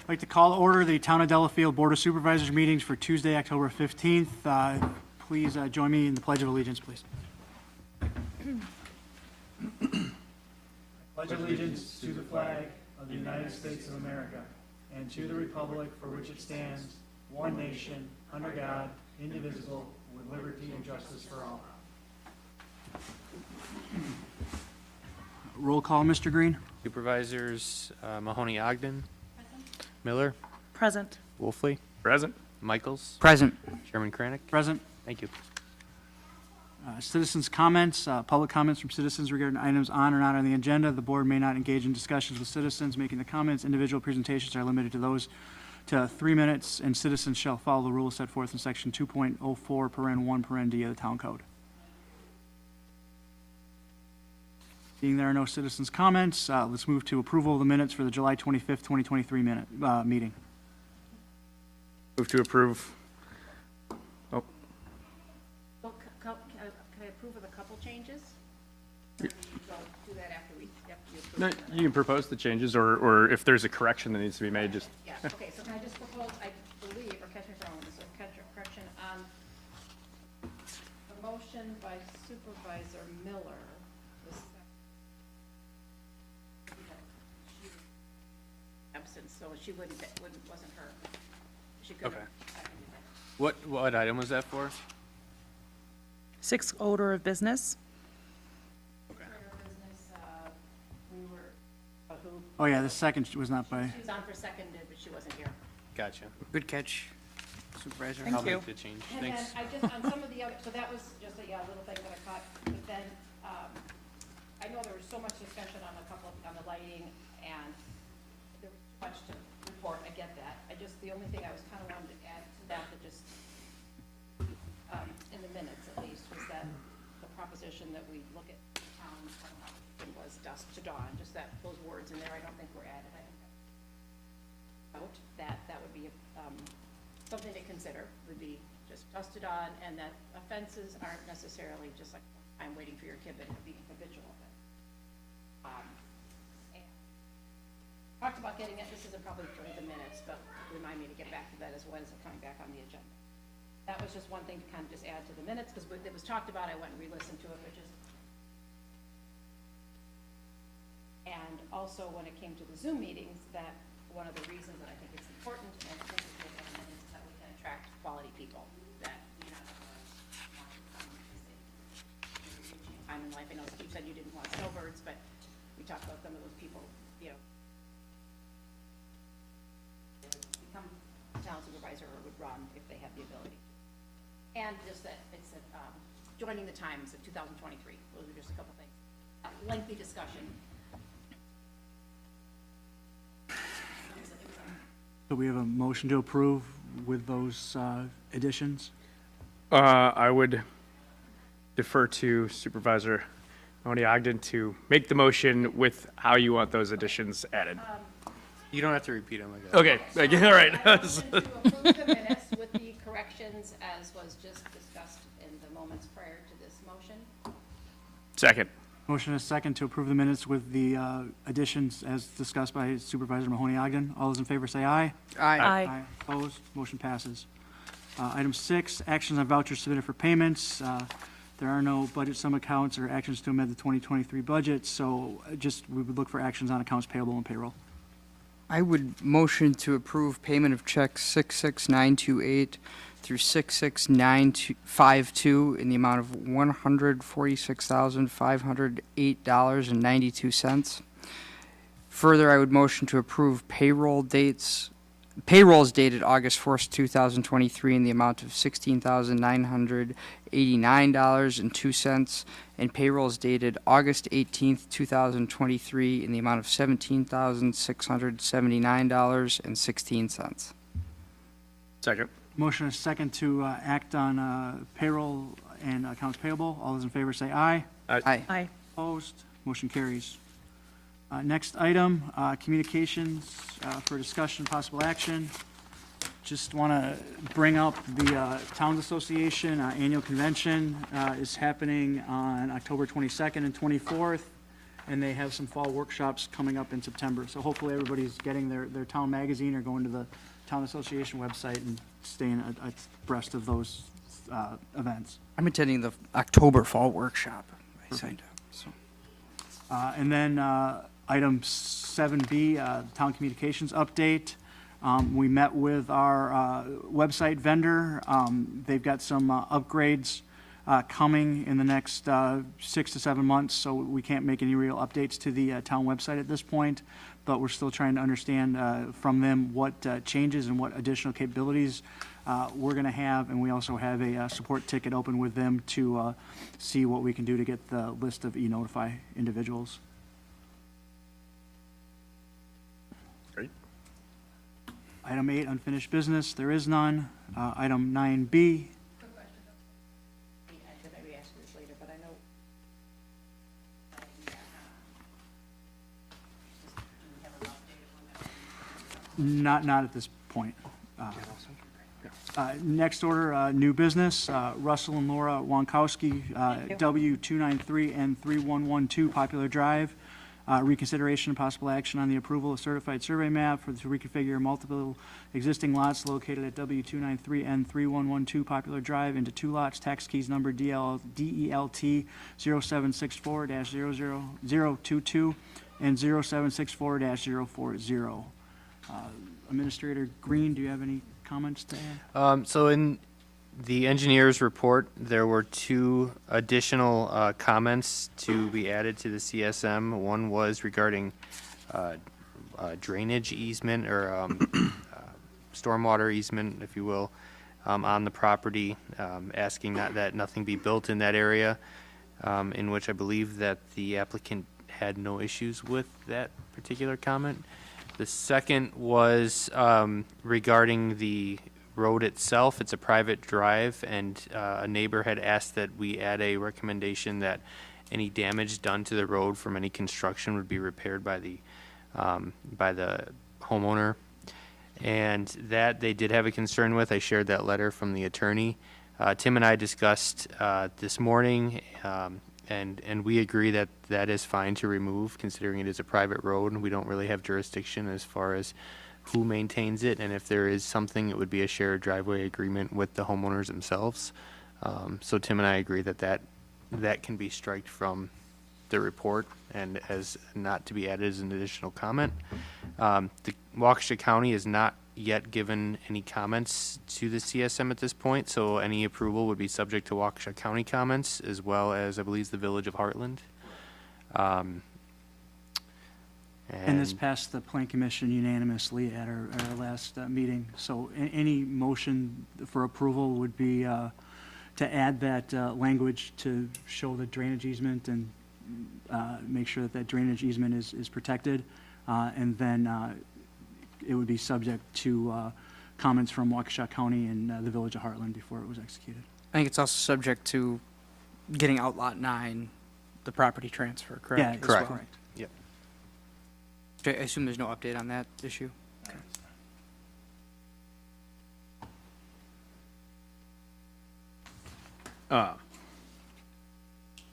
I'd like to call to order the Town of Delafield Board of Supervisors meetings for Tuesday, October 15th. Please join me in the Pledge of Allegiance, please. Pledge allegiance to the flag of the United States of America and to the republic for which it stands, one nation, under God, indivisible, with liberty and justice for all. Roll call, Mr. Green. Supervisors Mahoney Ogden. Miller. Present. Wolfley. Present. Michaels. Present. Chairman Kranek. Present. Thank you. Citizens' comments, public comments from citizens regarding items on or not on the agenda. The board may not engage in discussions with citizens making the comments. Individual presentations are limited to those to 3 minutes, and citizens shall follow the rules set forth in section 2.04 paren 1 paren D of the town code. Being there are no citizens' comments, let's move to approval of the minutes for the July 25th, 2023 meeting. Move to approve. Oh, Well, can I approve with a couple changes? Or we'll do that after you approve? no, you can propose the changes, or if there's a correction that needs to be made, just, Yeah, okay, so can I just propose, I believe, or catch me if I'm wrong, this is a correction on the motion by Supervisor Miller. Was absent, so she wasn't her. She could have. Okay. What item was that for? 6 order of business. Business, we were, who, Oh, yeah, the second was not by, she was on for seconded, but she wasn't here. Gotcha. Good catch, Supervisor. Thank I'll you. make the change. And then Thanks. I just, on some of the other, so that was just a little thing that I caught, but then, I know there was so much discussion on on the lighting, and there was too much to report, I get that. The only thing I was kind of wanted to add to that, in the minutes at least, was that the proposition that we look at the town, it was dusk to dawn, just those words in there, I don't think were added. I think that would be, something to consider, would be just dusk to dawn, and that offenses aren't necessarily just like, I'm waiting for your kid, but it would be habitual offense. And talked about getting it, this isn't probably for the minutes, but remind me to get back to that as well as coming back on the agenda. That was just one thing to kind of just add to the minutes, because it was talked about, I went and re-listened to it, but just. And also, when it came to the Zoom meetings, that one of the reasons that I think it's important, and I think it's good to have minutes, is that we can attract quality people, that we not want to come and say, time in life. I know Steve said you didn't want snowbirds, but we talked about some of those people, become a town supervisor or would run if they had the ability. And just that it's joining the times of 2023. Those are just a couple things. Lengthy discussion. so we have a motion to approve with those additions. I would defer to Supervisor Mahoney Ogden to make the motion with how you want those additions added. You don't have to repeat them. Okay, all right. Motion to approve the minutes with the corrections as was just discussed in the moments prior to this motion. Second. Motion is second to approve the minutes with the additions as discussed by Supervisor Mahoney Ogden. All those in favor say aye. Aye. Opposed? Motion passes. Item 6, actions on vouchers submitted for payments. There are no budget sum accounts or actions to amend the 2023 budget, so we would look for actions on accounts payable and payroll. I would motion to approve payment of checks 66928 through 66952 in the amount of $146,508.92. Further, I would motion to approve payrolls dated August 1st, 2023 in the amount of $16,989.02 and payrolls dated August 18th, 2023 in the amount of $17,679.16. Second. Motion is second to act on payroll and accounts payable. All those in favor say aye. Aye. Aye. Opposed? Motion carries. Next item, communications for discussion, possible action. Just want to bring up the Towns Association annual convention is happening on October 22nd and 24th and they have some fall workshops coming up in September. So hopefully everybody's getting their town magazine or going to the town association website and staying abreast of those events. I'm attending the October Fall Workshop. I signed up, so. And then item 7B, town communications update. We met with our website vendor. They've got some upgrades coming in the next 6 to 7 months, so we can't make any real updates to the town website at this point, but we're still trying to understand from them what changes and what additional capabilities we're going to have, and we also have a support ticket open with them to see what we can do to get the list of e-notify individuals. Great. Item 8, unfinished business, there is none. Item 9B, I could maybe ask you this later, but I know. Do we have an update on that? not at this point. Next order, new business, Russell and Laura Wankowski, W293 and 3112 Popular Drive. Reconsideration and possible action on the approval of certified survey map to reconfigure multiple existing lots located at W293 and 3112 Popular Drive into 2 lots, tax keys number DELT 0764-00022 and 0764-040. Administrator Green, do you have any comments to add? So in the engineer's report, there were 2 additional comments to be added to the CSM. One was regarding drainage easement or stormwater easement, if you will, on the property, asking that nothing be built in that area, in which I believe that the applicant had no issues with that particular comment. The second was regarding the road itself. It's a private drive, and a neighbor had asked that we add a recommendation that any damage done to the road from any construction would be repaired by the homeowner. And that they did have a concern with. I shared that letter from the attorney. Tim and I discussed this morning, and we agree that that is fine to remove, considering it is a private road and we don't really have jurisdiction as far as who maintains it, and if there is something, it would be a shared driveway agreement with the homeowners themselves. So Tim and I agree that can be striked from the report and as not to be added as an additional comment. The Waukesha County has not yet given any comments to the CSM at this point, so any approval would be subject to Waukesha County comments, as well as, I believe, the Village of Heartland. And this passed the Plan Commission unanimously at our last meeting. So any motion for approval would be to add that language to show the drainage easement and make sure that drainage easement is protected. And then it would be subject to comments from Waukesha County and the Village of Heartland before it was executed. I think it's also subject to getting out Lot 9, the property transfer, correct? Yeah, as Correct. well? Yep. I assume there's no update on that issue?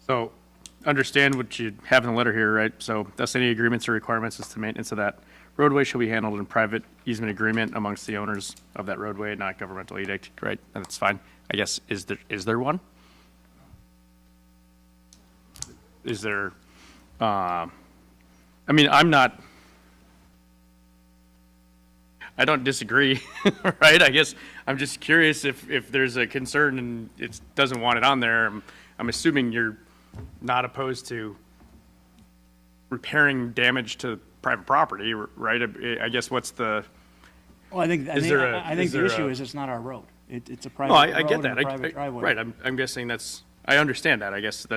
So, understand what you have in the letter here, right? So, thus any agreements or requirements as to maintenance of that roadway shall be handled in private easement agreement amongst the owners of that roadway, not governmental edict, right? And that's fine. I guess, is there one? Is there, I mean, I don't disagree, right? I guess I'm just curious if there's a concern and it doesn't want it on there. I'm assuming you're not opposed to repairing damage to private property, right? I guess what's the, Well, I think Is there a- I think is the there issue a- is it's not our road. It's a private no, road I get and that. a private driveway. Right, I'm guessing I understand that. I guess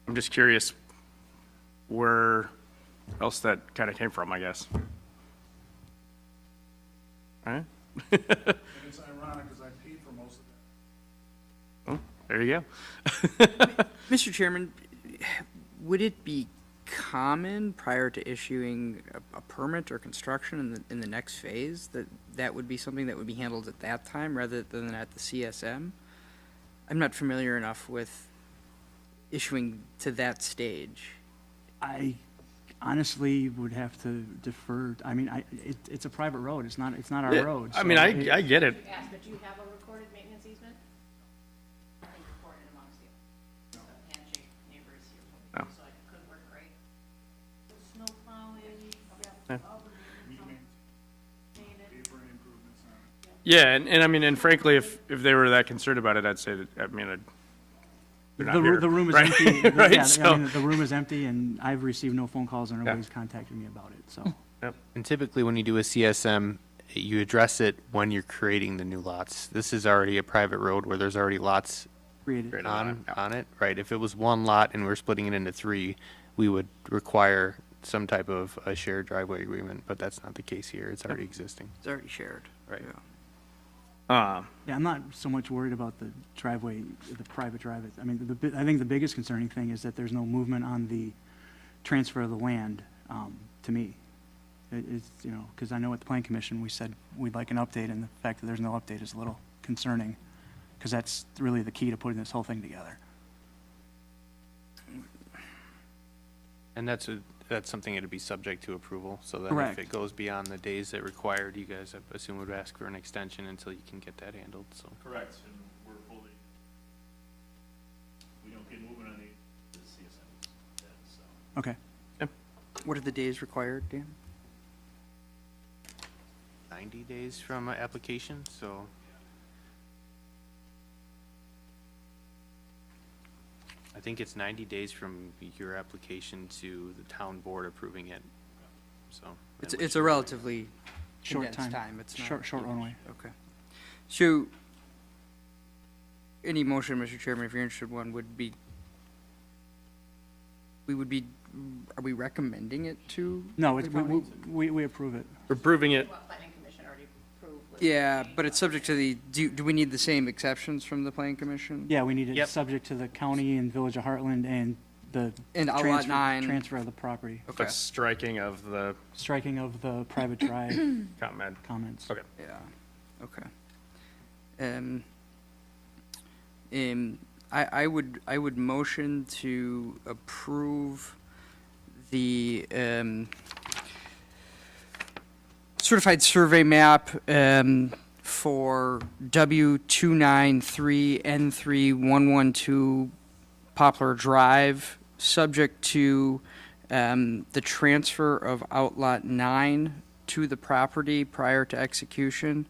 I'm just curious where else that kind of came from, I guess. All right? It's ironic because I paid for most of that. Oh, there you go. Mr. Chairman, would it be common prior to issuing a permit or construction in the next phase that would be something that would be handled at that time rather than at the CSM? I'm not familiar enough with issuing to that stage. I honestly would have to defer, I mean, it's a private road, it's not our road. I mean, so I get it. Ask, but do you have a recorded maintenance easement? I think recorded amongst you. So handshake neighbors here, No. so it could work great. Snow plowing, Yeah. Paper improvements on it. Yeah, and I mean, and frankly, if they were that concerned about it, I'd say that, I mean, they're not here, The room is right? empty. Right, Yeah, I so- mean, the room is empty, and I've received no phone calls, and nobody's contacted me about it, so. And typically, when you do a CSM, you address it when you're creating the new lots. This is already a private road where there's already lots Created. Right. on it, right? If it was one lot and we're splitting it into three, we would require some type of a shared driveway agreement, but that's not the case here. It's already existing. It's already shared. Right. Yeah. Yeah, I'm not so much worried about the driveway, the private drive. I mean, I think the biggest concerning thing is that there's no movement on the transfer of the land, to me. It's, you know, because I know at the Plan Commission, we said we'd like an update, and the fact that there's no update is a little concerning, because that's really the key to putting this whole thing together. And that's something that'd be subject to approval, so that Correct. if it goes beyond the days that required, you guys, I assume, would ask for an extension until you can get that handled, so. Correct, and we're fully, we don't get moving on the CSM, so. Okay. What are the days required, Dan? 90 days from application, so. I think it's 90 days from your application to the town board approving it, so. It's a relatively Short condensed time. time. It's not Short huge. runway. Okay. So, any motion, Mr. Chairman, if you're interested, one would be, are we recommending it to? No, the it's, county? we approve it. We're proving it, what planning commission already approved. with Yeah, the- but it's subject to the, do we need the same exceptions from the Plan Commission? Yeah, we need it Yep. subject to the county and Village of Heartland and the And Outlot transfer, 9. transfer of the property, Okay, the striking of the striking of the private drive comment. comments. Okay. yeah, okay. I would motion to approve the, certified survey map, for W293N3112 Poplar Drive, subject to, the transfer of Outlot 9 to the property prior to execution,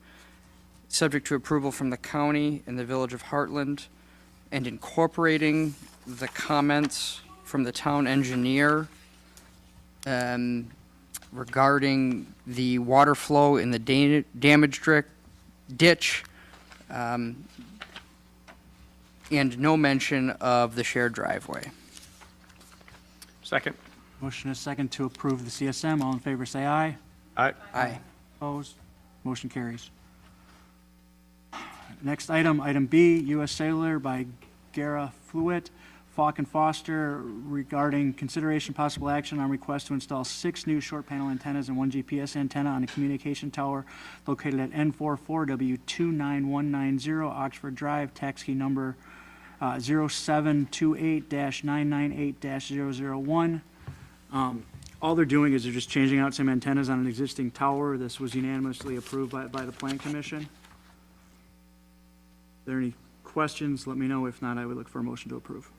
subject to approval from the county and the Village of Heartland, and incorporating the comments from the town engineer regarding the water flow in the damaged ditch, and no mention of the shared driveway. Second. Motion is second to approve the CSM. All in favor, say aye. Aye. Opposed? Motion carries. Next item, item B, U.S. Cellular by Gara Fluid, Falk and Foster, regarding consideration possible action on request to install 6 new short panel antennas and 1 GPS antenna on a communication tower located at N44W29190 Oxford Drive, tax key number 0728-998-001. All they're doing is they're just changing out some antennas on an existing tower. This was unanimously approved by the Plan Commission. Are there any questions? Let me know. If not, I would look for a motion to approve.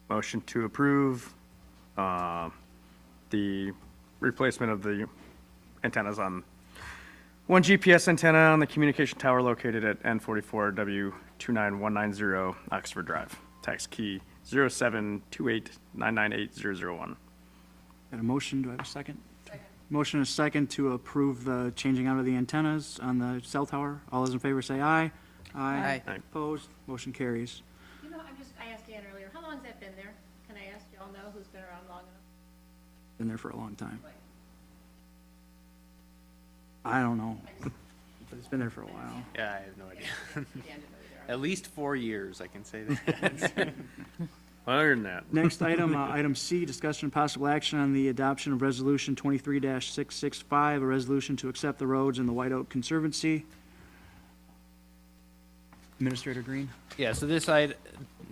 Motion to approve the replacement of the antennas on one GPS antenna on the communication tower located at N44W29190 Oxford Drive. Tax key 0728998001. Got a motion? Do I have a second? Second. Motion is second to approve the changing out of the antennas on the cell tower. All those in favor say aye. Aye. Aye. Opposed? Motion carries. You know, I asked Dan earlier, how long has that been there? Can I ask, y'all know who's been around long enough? Been there for a long time. I don't know, but it's been there for a while. Yeah, I have no idea. Dan didn't know either. At least 4 years, I can say that. Other than that, Next item, item C, discussion and possible action on the adoption of Resolution 23-665, a resolution to accept the roads in the White Oak Conservancy. Administrator Green? Yeah, so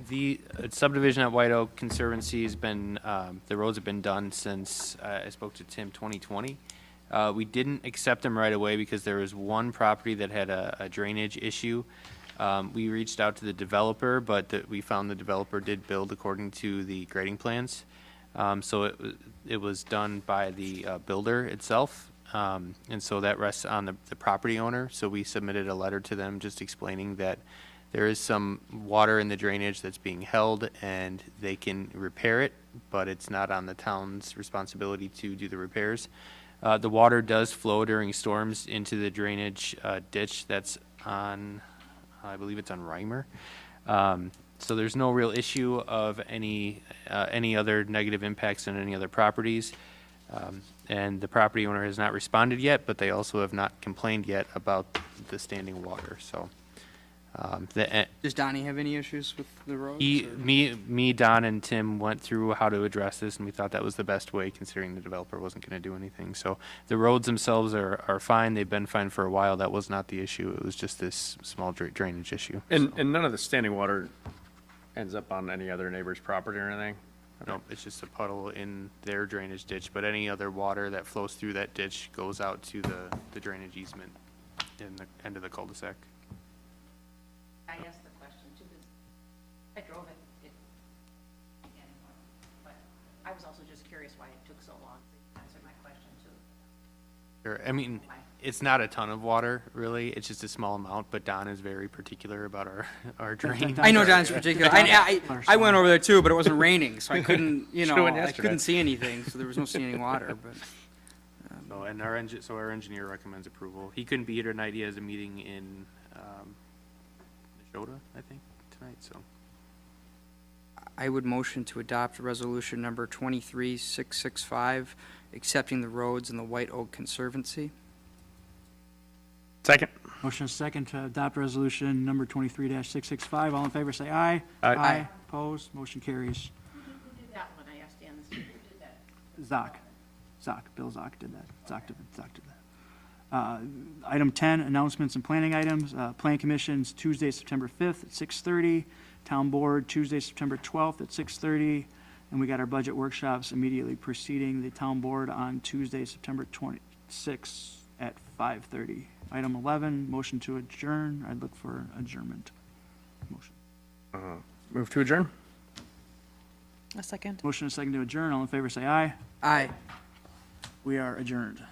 The subdivision at White Oak Conservancy has been, the roads have been done since, I spoke to Tim, 2020. We didn't accept them right away because there was one property that had a drainage issue. We reached out to the developer, but we found the developer did build according to the grading plans. So it was done by the builder itself. And so that rests on the property owner. So we submitted a letter to them just explaining that there is some water in the drainage that's being held and they can repair it, but it's not on the town's responsibility to do the repairs. The water does flow during storms into the drainage ditch that's on, I believe it's on Reimer. So there's no real issue of any other negative impacts on any other properties. And the property owner has not responded yet, but they also have not complained yet about the standing water, so. Does Donnie have any issues with the roads? Me, Don, and Tim went through how to address this, and we thought that was the best way, considering the developer wasn't gonna do anything. So the roads themselves are fine, they've been fine for a while, that was not the issue, it was just this small drainage issue. And none of the standing water ends up on any other neighbor's property or anything? No, it's just a puddle in their drainage ditch, but any other water that flows through that ditch goes out to the drainage easement in the end of the cul-de-sac. I asked the question too, because I drove it, but I was also just curious why it took so long to answer my question too. Sure, I mean, it's not a ton of water, really, it's just a small amount, but Don is very particular about our drain. I know Don's particular. I went over there too, but it wasn't raining, so I couldn't, Should've went I yesterday. couldn't see anything, so there was no standing water, but. So, and our engineer recommends approval. He couldn't be here tonight, he has a meeting in, Neshota, I think, tonight, so. I would motion to adopt resolution number 23665, accepting the roads in the White Oak Conservancy. Second. Motion is second to adopt resolution number 23-665. All in favor, say aye. Aye. Opposed, motion carries. Who did that one? I asked Dan this, who did that? Bill Zock did that. Zock did that. Item 10, announcements and planning items. Plan Commission's Tuesday, September 5th at 6:30. Town Board, Tuesday, September 12th at 6:30. And we got our budget workshops immediately preceding the Town Board on Tuesday, September 26th at 5:30. Item 11, motion to adjourn. I'd look for adjournment. Motion. Move to adjourn? A second. Motion is second to adjourn. All in favor, say aye. Aye. We are adjourned.